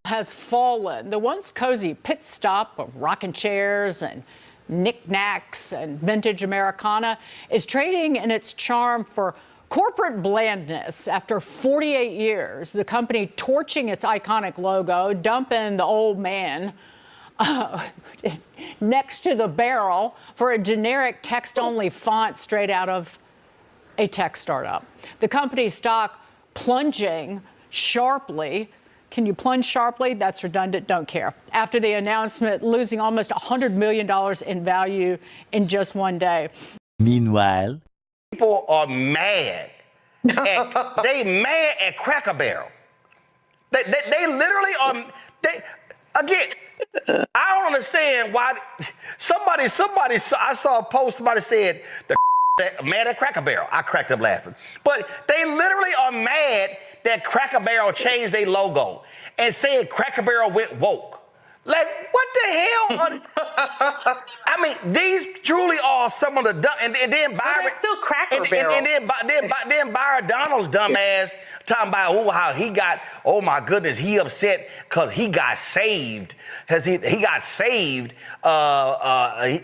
has fallen. The once cozy pit stop of rocking chairs and knickknacks and vintage Americana is trading in its charm for corporate blandness. After 48 years, the company torching its iconic logo, dumping the old man next to the barrel for a generic text-only font straight out of a tech startup. The company's stock plunging sharply. Can you plunge sharply? That's redundant. Don't care. After the announcement, losing almost $100 million in value in just one day. Meanwhile, people are mad. They mad at Cracker Barrel. They literally are. Again, I don't understand why. Somebody. I saw a post. Somebody said mad at Cracker Barrel. I cracked up laughing. But they literally are mad that Cracker Barrel changed their logo and said Cracker Barrel went woke. Like, what the hell? I mean, these truly are some of the dumb. And then Byron, still Cracker Barrel. And then Byron Donald's dumb ass talking about how he got. Oh my goodness, he upset because he got saved. He got saved.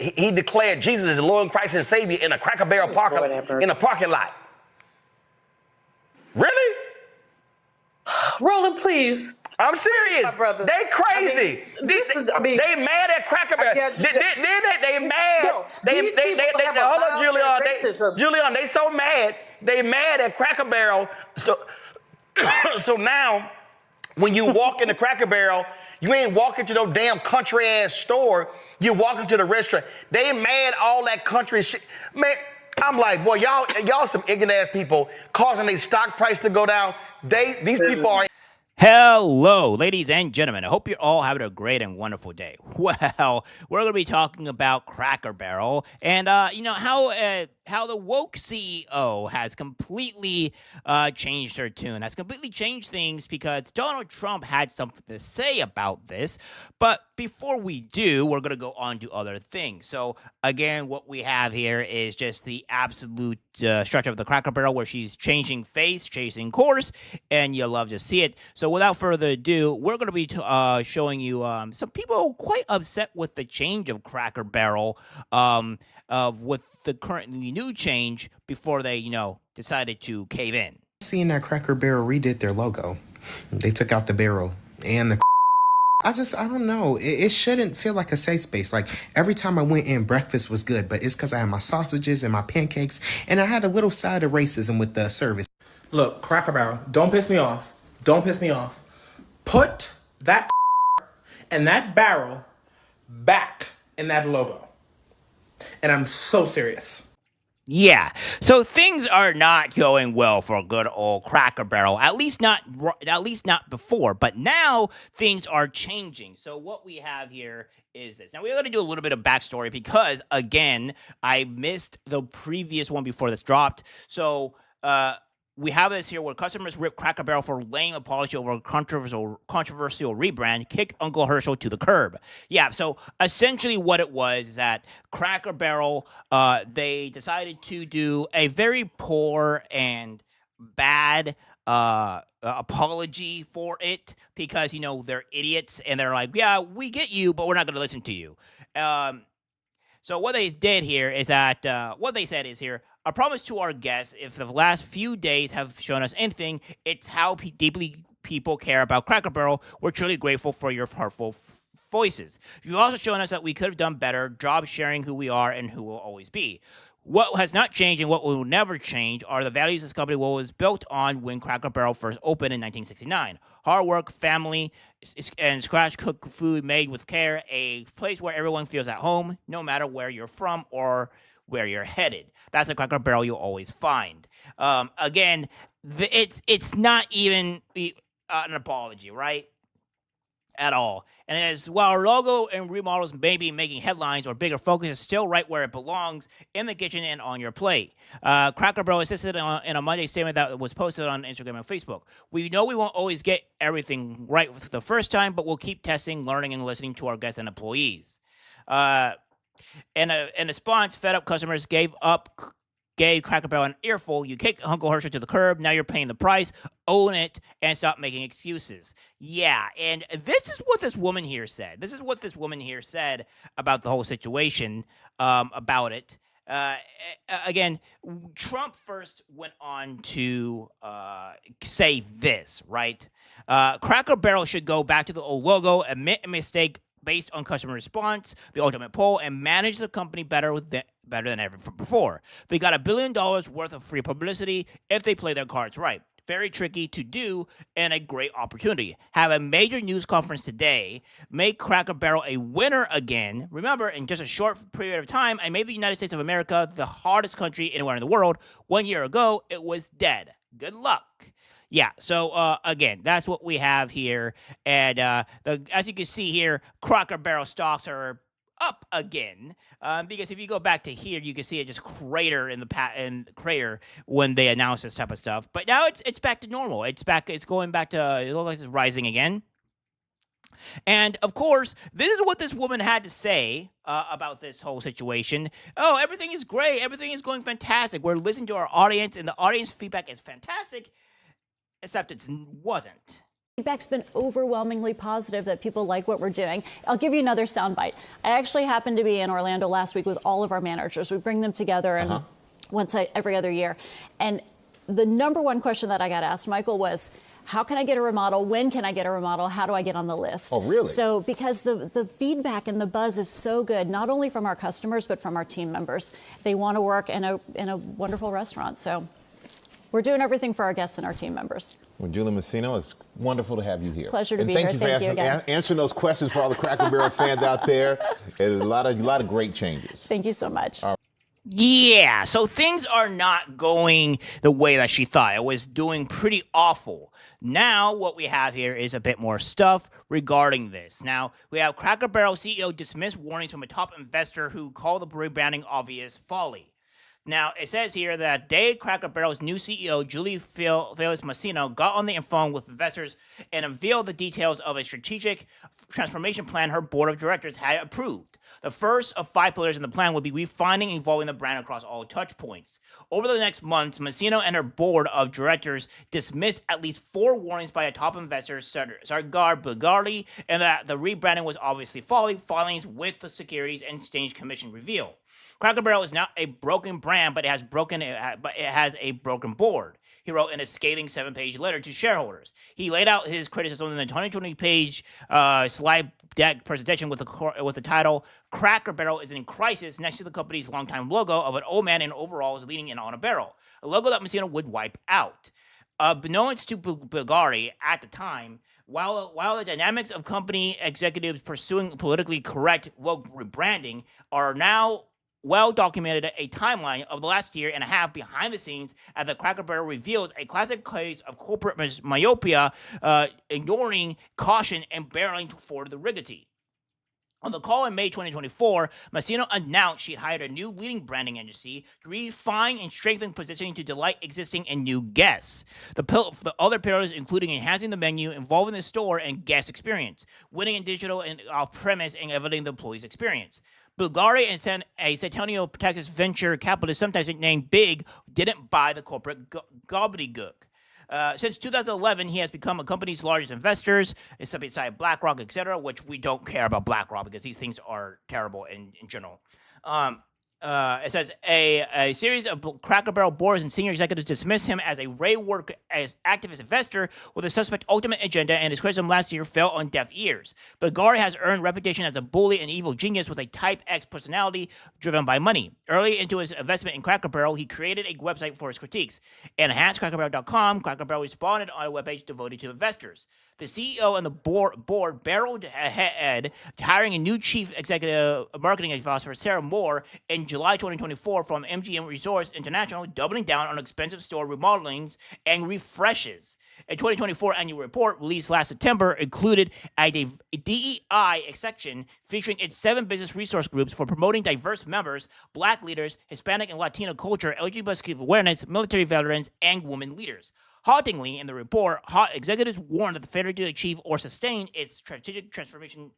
He declared Jesus as Lord and Christ and Savior in a Cracker Barrel in a parking lot. Really? Roland, please. I'm serious. They crazy. They mad at Cracker Barrel. They mad. No, Hold on, Julian. They so mad. They mad at Cracker Barrel. So now, when you walk in the Cracker Barrel, you ain't walking to no damn country ass store. You walking to the restaurant. They mad all that country shit. Man, I'm like, boy, y'all some ignorant ass people causing their stock price to go down. These people are. Hello, ladies and gentlemen. I hope you're all having a great and wonderful day. Well, we're going to be talking about Cracker Barrel and, how the woke CEO has completely changed her tune, has completely changed things because Donald Trump had something to say about this. But before we do, we're going to go on to other things. So, again, what we have here is just the absolute structure of the Cracker Barrel where she's changing face, changing course, and you'll love to see it. So without further ado, we're going to be showing you some people quite upset with the change of Cracker Barrel with the currently new change before they, decided to cave in. Seeing that Cracker Barrel redid their logo. They took out the barrel and the I don't know. It shouldn't feel like a safe space. Like every time I went in, breakfast was good, but it's because I had my sausages and my pancakes, and I had a little side of racism with the service. Look, Cracker Barrel, don't piss me off. Don't piss me off. Put that and that barrel back in that logo. And I'm so serious. Yeah, so things are not going well for good old Cracker Barrel, at least not before, but now things are changing. So what we have here is this. Now we're going to do a little bit of backstory because, again, I missed the previous one before this dropped. So we have this here where customers rip Cracker Barrel for lame apology over a controversial rebrand, kicked Uncle Herschel to the curb. Yeah, so essentially what it was is that Cracker Barrel, they decided to do a very poor and bad apology for it because, they're idiots and they're like, yeah, we get you, but we're not going to listen to you. So what they did here is that, what they said is here, a promise to our guests, if the last few days have shown us anything, it's how deeply people care about Cracker Barrel. We're truly grateful for your heartful voices. You've also shown us that we could have done better job sharing who we are and who we'll always be. What has not changed and what will never change are the values this company was built on when Cracker Barrel first opened in 1969. Hard work, family, and scratch-cooked food made with care, a place where everyone feels at home, no matter where you're from or where you're headed. That's a Cracker Barrel you'll always find. Again, it's not even an apology, right? At all. And as while our logo and remodels may be making headlines or bigger focus is still right where it belongs, in the kitchen and on your plate. Cracker Barrel insisted in a Monday statement that was posted on Instagram and Facebook. We know we won't always get everything right the first time, but we'll keep testing, learning, and listening to our guests and employees. In response, fed up customers gave up gave Cracker Barrel an earful. You kick Uncle Herschel to the curb. Now you're paying the price. Own it and stop making excuses. Yeah, and this is what this woman here said. This is what this woman here said about the whole situation, about it. Again, Trump first went on to say this, right? Cracker Barrel should go back to the old logo, admit a mistake based on customer response, the ultimate poll, and manage the company better than ever before. They got $1 billion worth of free publicity if they play their cards right. Very tricky to do and a great opportunity. Have a major news conference today. Make Cracker Barrel a winner again. Remember, in just a short period of time, I made the United States of America the hardest country anywhere in the world. 1 year ago, it was dead. Good luck. Yeah, so again, that's what we have here. And as you can see here, Cracker Barrel stocks are up again, because if you go back to here, you can see it just crater crater when they announce this type of stuff. But now it's back to normal. It's going back to, it looks like it's rising again. And of course, this is what this woman had to say about this whole situation. Oh, everything is great. Everything is going fantastic. We're listening to our audience, and the audience feedback is fantastic, except it wasn't. Feedback's been overwhelmingly positive that people like what we're doing. I'll give you another soundbite. I actually happened to be in Orlando last week with all of our managers. We bring them together and every other year. And the number one question that I got asked, Michael, was, how can I get a remodel? When can I get a remodel? How do I get on the list? Oh, really? So because the feedback and the buzz is so good, not only from our customers, but from our team members. They want to work in a wonderful restaurant. So we're doing everything for our guests and our team members. Well, Julie Messino, it's wonderful to have you here. Pleasure to be here. Thank you again. Answering those questions for all the Cracker Barrel fans out there. And a lot of great changes. Thank you so much. Yeah, so things are not going the way that she thought. It was doing pretty awful. Now what we have here is a bit more stuff regarding this. Now, we have Cracker Barrel CEO dismissed warnings from a top investor who called the rebranding obvious folly. Now, it says here that Cracker Barrel's new CEO, Julie Felix Messino, got on the phone with investors and unveiled the details of a strategic transformation plan her board of directors had approved. The first of 5 pillars in the plan would be refining and evolving the brand across all touch points. Over the next months, Messino and her board of directors dismissed at least 4 warnings by a top investor, Sargar Bulgari, and that the rebranding was obviously folly, filings with the Securities and Exchange Commission reveal. Cracker Barrel is not a broken brand, but it has a broken board. He wrote in a scathing 7-page letter to shareholders. He laid out his criticism in the 20-page slide deck presentation with the title "Cracker Barrel is in crisis" next to the company's longtime logo of an old man in overalls leaning in on a barrel, a logo that Messino would wipe out. Beknownst to Bulgari at the time, while the dynamics of company executives pursuing politically correct woke rebranding are now well documented, a timeline of the last year and a half behind the scenes as the Cracker Barrel reveals a classic case of corporate myopia, ignoring caution and barreling for the rigidity. On the call in May 2024, Messino announced she hired a new leading branding agency to refine and strengthen positioning to delight existing and new guests. The other pillars including enhancing the menu, involving the store and guest experience, winning in digital and off-premise, and elevating the employee's experience. Bulgari and San Antonio, Texas venture capitalist, sometimes named Big, didn't buy the corporate gobbledygook. Since 2011, he has become a company's largest investors, beside BlackRock, etc., which we don't care about BlackRock because these things are terrible in general. It says a series of Cracker Barrel boards and senior executives dismiss him as a wayward activist investor with a suspect ultimate agenda, and his criticism last year fell on deaf ears. Bulgari has earned reputation as a bully and evil genius with a Type X personality driven by money. Early into his investment in Cracker Barrel, he created a website for his critiques. EnhanceCrackerBarrel.com, Cracker Barrel responded on a webpage devoted to investors. The CEO and the board barreled ahead, hiring a new chief executive marketing officer, Sarah Moore, in July 2024 from MGM Resorts International, doubling down on expensive store remodelings and refreshes. A 2024 annual report released last September included a DEI section featuring its 7 business resource groups for promoting diverse members, Black leaders, Hispanic and Latino culture, LGBT awareness, military veterans, and women leaders. Haltingly, in the report, executives warned that the failure to achieve or sustain its strategic transformation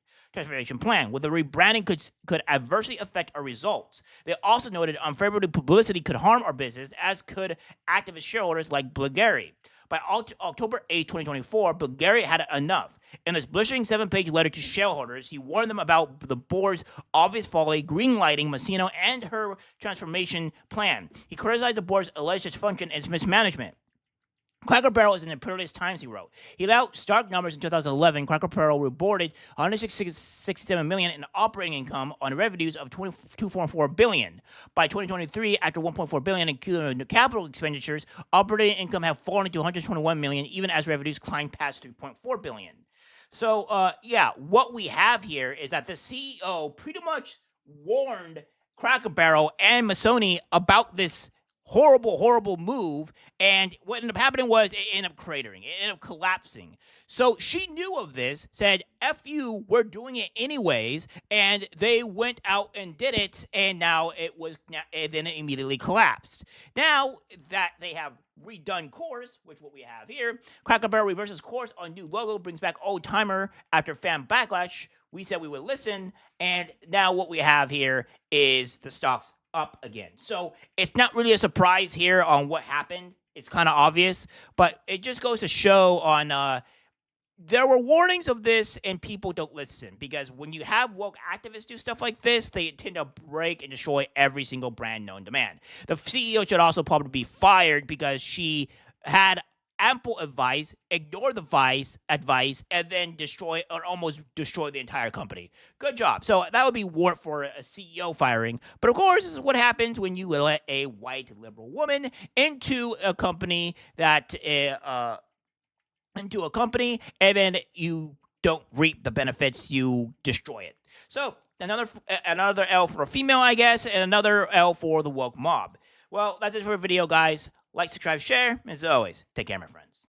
plan with the rebranding could adversely affect our results. They also noted unfavorable publicity could harm our business, as could activist shareholders like Bulgari. By October 8, 2024, Bulgari had enough. In this blistering 7-page letter to shareholders, he warned them about the board's obvious folly greenlighting Massino and her transformation plan. He criticized the board's alleged dysfunction and its mismanagement. Cracker Barrel is an imperialist times, he wrote. He laid stark numbers in 2011. Cracker Barrel reported $167 million in operating income on revenues of $2.4 billion. By 2023, after $1.4 billion in capital expenditures, operating income had fallen to $121 million, even as revenues climbed past $3.4 billion. So, what we have here is that the CEO pretty much warned Cracker Barrel and Massoni about this horrible move, and what ended up happening was it ended up cratering. It ended up collapsing. So she knew of this, said, F you, we're doing it anyways, and they went out and did it, and then it immediately collapsed. Now that they have redone course, which what we have here, Cracker Barrel reverses course on new logo, brings back old timer after fan backlash. We said we would listen, and now what we have here is the stocks up again. So it's not really a surprise here on what happened. It's kind of obvious, but it just goes to show on there were warnings of this and people don't listen, because when you have woke activists do stuff like this, they tend to break and destroy every single brand known to man. The CEO should also probably be fired because she had ample advice, ignore the advice, and then destroy or almost destroy the entire company. Good job. So that would be warrant for a CEO firing. But of course, this is what happens when you let a white liberal woman into a company and then you don't reap the benefits, you destroy it. So another L for a female, I guess, and another L for the woke mob. Well, that's it for the video, guys. Like, subscribe, share, and as always, take care, my friends.